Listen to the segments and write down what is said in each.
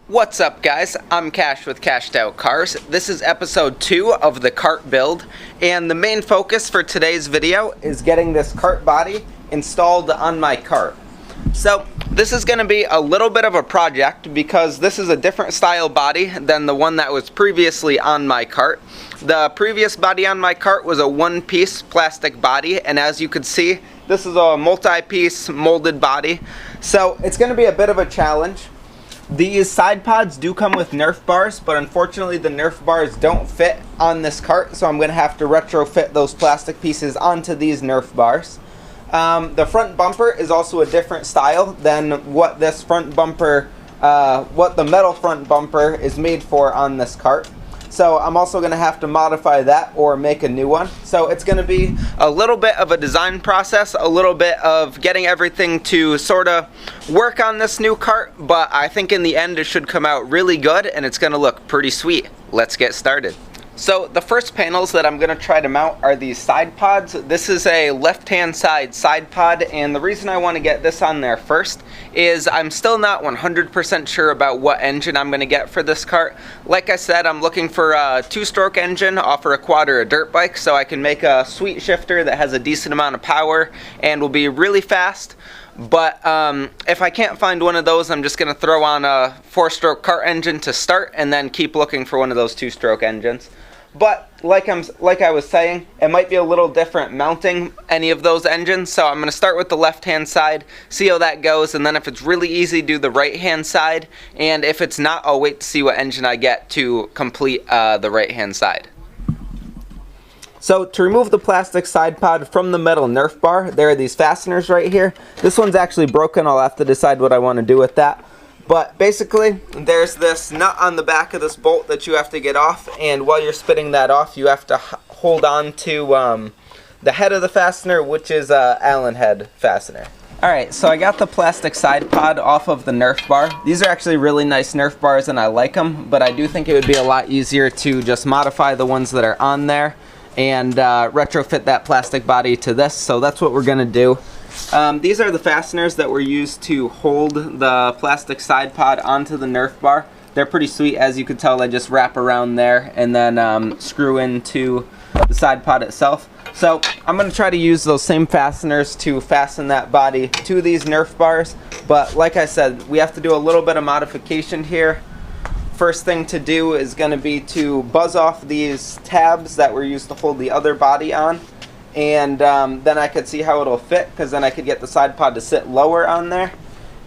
What's up, guys? I'm Cash with CashedOutCars. This is episode 2 of the cart build, and the main focus for today's video is getting this cart body installed on my cart. So this is going to be a little bit of a project because this is a different style body than the one that was previously on my cart. The previous body on my cart was a one-piece plastic body, and as you can see, this is a multi-piece molded body. So it's going to be a bit of a challenge. These side pods do come with Nerf bars, but unfortunately the Nerf bars don't fit on this cart, so I'm going to have to retrofit those plastic pieces onto these Nerf bars. The front bumper is also a different style than what this front bumper, what the metal front bumper is made for on this cart. So I'm also going to have to modify that or make a new one. So it's going to be a little bit of a design process, a little bit of getting everything to sort of work on this new cart, but I think in the end it should come out really good and it's going to look pretty sweet. Let's get started. So the first panels that I'm going to try to mount are these side pods. This is a left-hand side pod, and the reason I want to get this on there first is I'm still not 100% sure about what engine I'm going to get for this cart. Like I said, I'm looking for a 2-stroke engine off a quad or a dirt bike so I can make a sweet shifter that has a decent amount of power and will be really fast. But if I can't find one of those, I'm just going to throw on a 4-stroke cart engine to start and then keep looking for one of those 2-stroke engines. But like I was saying, it might be a little different mounting any of those engines, so I'm going to start with the left-hand side, see how that goes, and then if it's really easy, do the right-hand side, and if it's not, I'll wait to see what engine I get to complete the right-hand side. So to remove the plastic side pod from the metal Nerf bar, there are these fasteners right here. This one's actually broken. I'll have to decide what I want to do with that. But basically, there's this nut on the back of this bolt that you have to get off, and while you're spinning that off, you have to hold on to the head of the fastener, which is a Allen head fastener. Alright, so I got the plastic side pod off of the Nerf bar. These are actually really nice Nerf bars and I like them, but I do think it would be a lot easier to just modify the ones that are on there and retrofit that plastic body to this, so that's what we're going to do. These are the fasteners that were used to hold the plastic side pod onto the Nerf bar. They're pretty sweet. As you can tell, they just wrap around there and then screw into the side pod itself. So I'm going to try to use those same fasteners to fasten that body to these Nerf bars. But like I said, we have to do a little bit of modification here. First thing to do is going to be to buzz off these tabs that were used to hold the other body on. And then I could see how it'll fit, because then I could get the side pod to sit lower on there.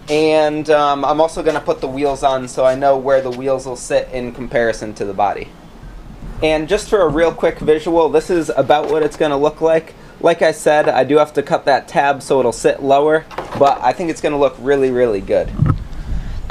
And I'm also going to put the wheels on so I know where the wheels will sit in comparison to the body. And just for a real quick visual, this is about what it's going to look like. Like I said, I do have to cut that tab so it'll sit lower, but I think it's going to look really, really good.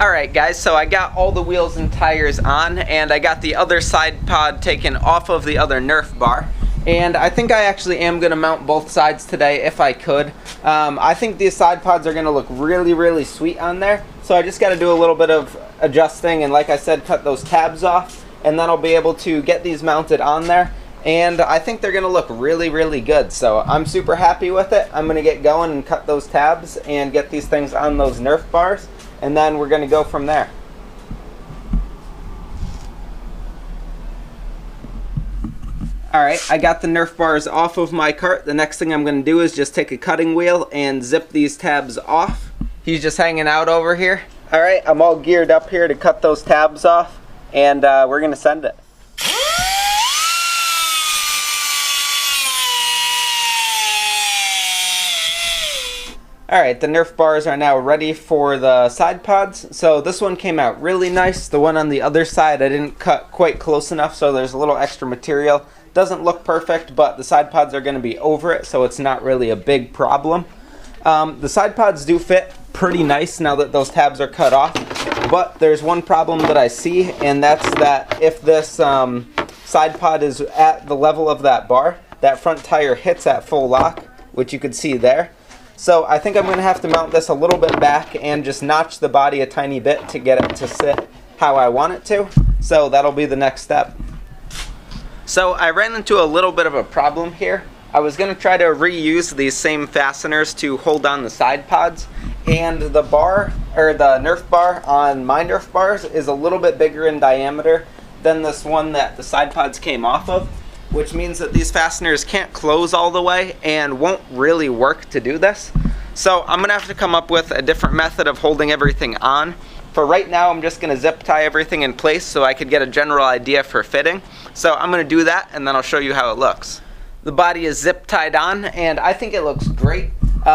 Alright guys, so I got all the wheels and tires on, and I got the other side pod taken off of the other Nerf bar. And I think I actually am going to mount both sides today if I could. I think these side pods are going to look really, really sweet on there. So I just got to do a little bit of adjusting and, like I said, cut those tabs off. And then I'll be able to get these mounted on there. And I think they're going to look really, really good. So I'm super happy with it. I'm going to get going and cut those tabs and get these things on those Nerf bars. And then we're going to go from there. Alright, I got the Nerf bars off of my cart. The next thing I'm going to do is just take a cutting wheel and zip these tabs off. He's just hanging out over here. Alright, I'm all geared up here to cut those tabs off, and we're going to send it. Alright, the Nerf bars are now ready for the side pods. So this one came out really nice. The one on the other side I didn't cut quite close enough, so there's a little extra material. Doesn't look perfect, but the side pods are going to be over it, so it's not really a big problem. The side pods do fit pretty nice now that those tabs are cut off, but there's one problem that I see, and that's that if this side pod is at the level of that bar, that front tire hits at full lock, which you can see there. So I think I'm going to have to mount this a little bit back and just notch the body a tiny bit to get it to sit how I want it to. So that'll be the next step. So I ran into a little bit of a problem here. I was going to try to reuse these same fasteners to hold on the side pods, and the bar or the Nerf bar on my Nerf bars is a little bit bigger in diameter than this one that the side pods came off of, which means that these fasteners can't close all the way and won't really work to do this. So I'm gonna have to come up with a different method of holding everything on. For right now, I'm just gonna zip tie everything in place so I could get a general idea for fitting. So I'm gonna do that and then I'll show you how it looks. The body is zip tied on and I think it looks great.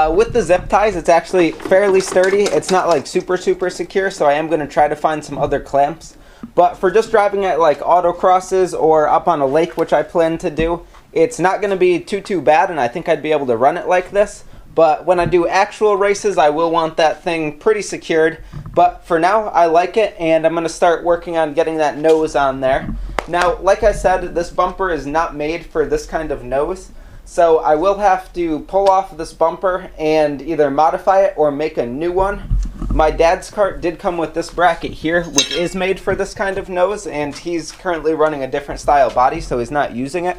With the zip ties, it's actually fairly sturdy. It's not like super secure, so I am gonna try to find some other clamps. But for just driving at like autocrosses or up on a lake, which I plan to do, it's not gonna be too bad, and I think I'd be able to run it like this. But when I do actual races, I will want that thing pretty secured. But for now, I like it, and I'm going to start working on getting that nose on there. Now, like I said, this bumper is not made for this kind of nose. So I will have to pull off this bumper and either modify it or make a new one. My dad's cart did come with this bracket here, which is made for this kind of nose, and he's currently running a different style body, so he's not using it.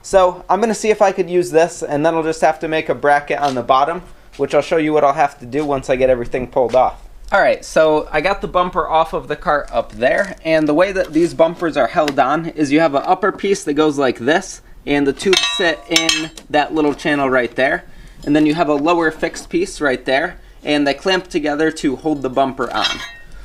So I'm going to see if I could use this, and then I'll just have to make a bracket on the bottom, which I'll show you what I'll have to do once I get everything pulled off. Alright, so I got the bumper off of the cart up there, and the way that these bumpers are held on is you have an upper piece that goes like this, and the tubes sit in that little channel right there, and then you have a lower fixed piece right there, and they clamp together to hold the bumper on.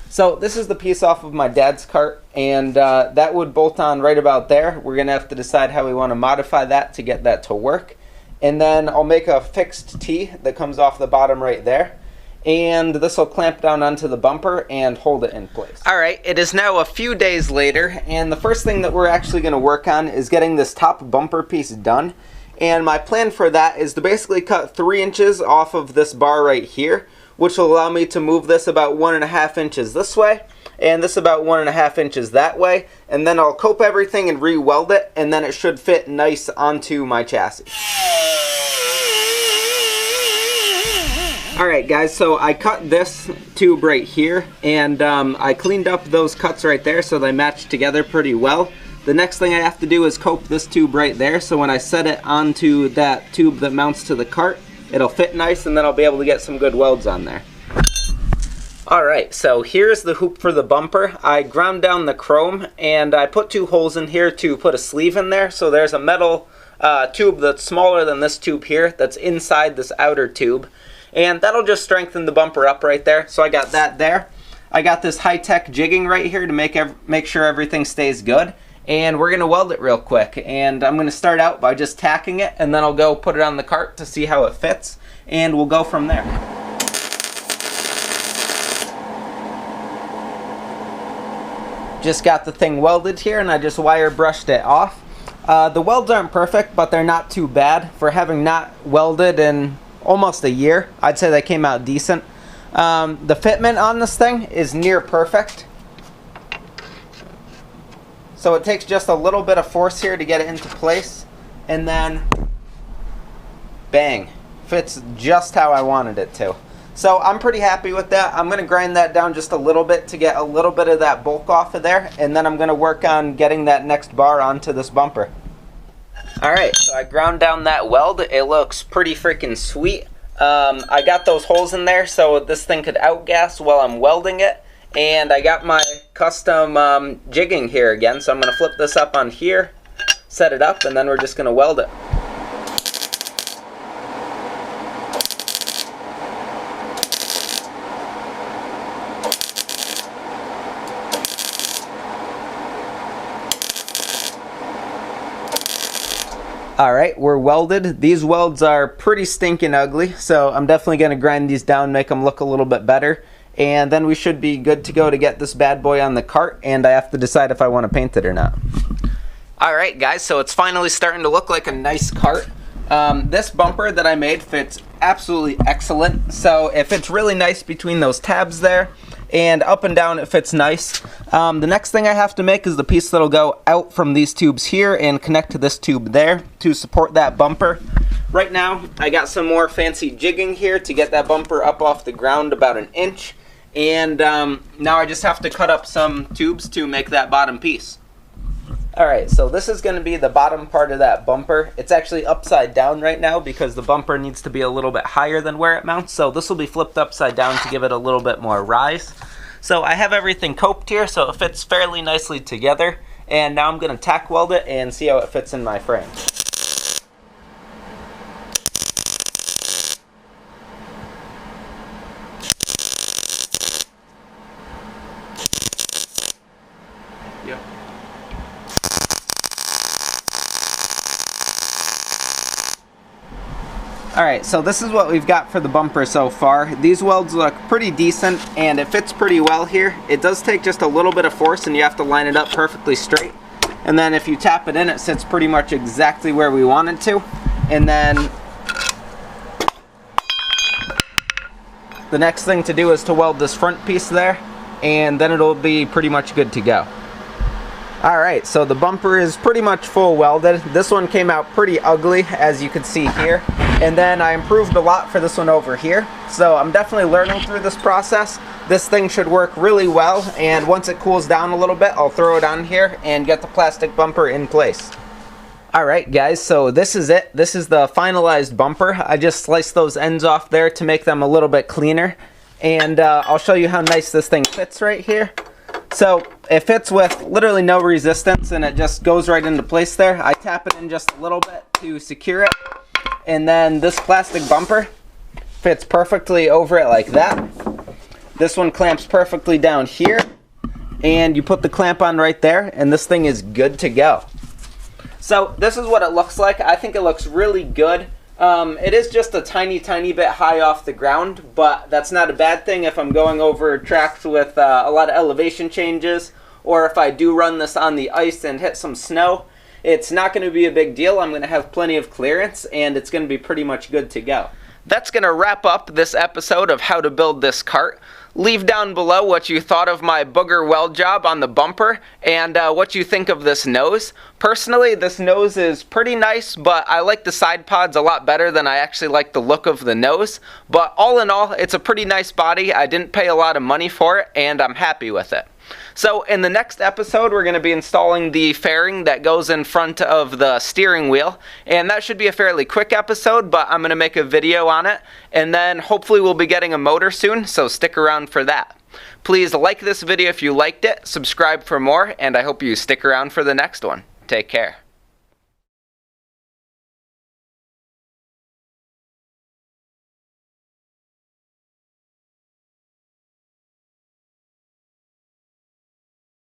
So this is the piece off of my dad's cart, and that would bolt on right about there. We're going to have to decide how we want to modify that to get that to work. And then I'll make a fixed T that comes off the bottom right there. And this will clamp down onto the bumper and hold it in place. Alright, it is now a few days later, and the first thing that we're actually going to work on is getting this top bumper piece done. And my plan for that is to basically cut 3 inches off of this bar right here, which will allow me to move this about 1.5 inches this way, and this about 1.5 inches that way, and then I'll cope everything and re-weld it, and then it should fit nice onto my chassis. Alright guys, so I cut this tube right here, and I cleaned up those cuts right there so they match together pretty well. The next thing I have to do is cope this tube right there, so when I set it onto that tube that mounts to the cart, it'll fit nice, and then I'll be able to get some good welds on there. Alright, so here's the hoop for the bumper. I ground down the chrome, and I put 2 holes in here to put a sleeve in there. So there's a metal tube that's smaller than this tube here that's inside this outer tube. And that'll just strengthen the bumper up right there. So I got that there. I got this high-tech jigging right here to make sure everything stays good. And we're going to weld it real quick, and I'm going to start out by just tacking it, and then I'll go put it on the cart to see how it fits, and we'll go from there. Just got the thing welded here, and I just wire brushed it off. The welds aren't perfect, but they're not too bad. For having not welded in almost a year, I'd say they came out decent. The fitment on this thing is near perfect. So it takes just a little bit of force here to get it into place, and then bang, fits just how I wanted it to. So I'm pretty happy with that. I'm going to grind that down just a little bit to get a little bit of that bulk off of there, and then I'm going to work on getting that next bar onto this bumper. Alright, so I ground down that weld. It looks pretty freaking sweet. I got those holes in there so this thing could outgas while I'm welding it. And I got my custom jigging here again, so I'm going to flip this up on here, set it up, and then we're just going to weld it. Alright, we're welded. These welds are pretty stinking ugly, so I'm definitely going to grind these down, make them look a little bit better. And then we should be good to go to get this bad boy on the cart, and I have to decide if I want to paint it or not. Alright guys, so it's finally starting to look like a nice cart. This bumper that I made fits absolutely excellent. So it fits really nice between those tabs there, and up and down it fits nice. The next thing I have to make is the piece that'll go out from these tubes here and connect to this tube there to support that bumper. Right now I got some more fancy jigging here to get that bumper up off the ground about 1 inch. And now I just have to cut up some tubes to make that bottom piece. Alright, so this is going to be the bottom part of that bumper. It's actually upside down right now because the bumper needs to be a little bit higher than where it mounts. So this will be flipped upside down to give it a little bit more rise. So I have everything coped here so it fits fairly nicely together. And now I'm going to tack weld it and see how it fits in my frame. Yep. Alright, so this is what we've got for the bumper so far. These welds look pretty decent and it fits pretty well here. It does take just a little bit of force and you have to line it up perfectly straight. And then if you tap it in, it sits pretty much exactly where we want it to. And then the next thing to do is to weld this front piece there, and then it'll be pretty much good to go. Alright, so the bumper is pretty much full welded. This one came out pretty ugly, as you can see here. And then I improved a lot for this one over here. So I'm definitely learning through this process. This thing should work really well, and once it cools down a little bit, I'll throw it on here and get the plastic bumper in place. Alright guys, so this is it. This is the finalized bumper. I just sliced those ends off there to make them a little bit cleaner. And I'll show you how nice this thing fits right here. So it fits with literally no resistance and it just goes right into place there. I tap it in just a little bit to secure it. And then this plastic bumper fits perfectly over it like that. This one clamps perfectly down here. And you put the clamp on right there and this thing is good to go. So this is what it looks like. I think it looks really good. It is just a tiny bit high off the ground, but that's not a bad thing if I'm going over tracks with a lot of elevation changes, or if I do run this on the ice and hit some snow. It's not going to be a big deal. I'm going to have plenty of clearance and it's going to be pretty much good to go. That's going to wrap up this episode of how to build this cart. Leave down below what you thought of my booger weld job on the bumper and what you think of this nose. Personally, this nose is pretty nice, but I like the side pods a lot better than I actually like the look of the nose. But all in all, it's a pretty nice body. I didn't pay a lot of money for it and I'm happy with it. So in the next episode, we're going to be installing the fairing that goes in front of the steering wheel. And that should be a fairly quick episode, but I'm going to make a video on it. And then hopefully we'll be getting a motor soon, so stick around for that. Please like this video if you liked it, subscribe for more, and I hope you stick around for the next one. Take care.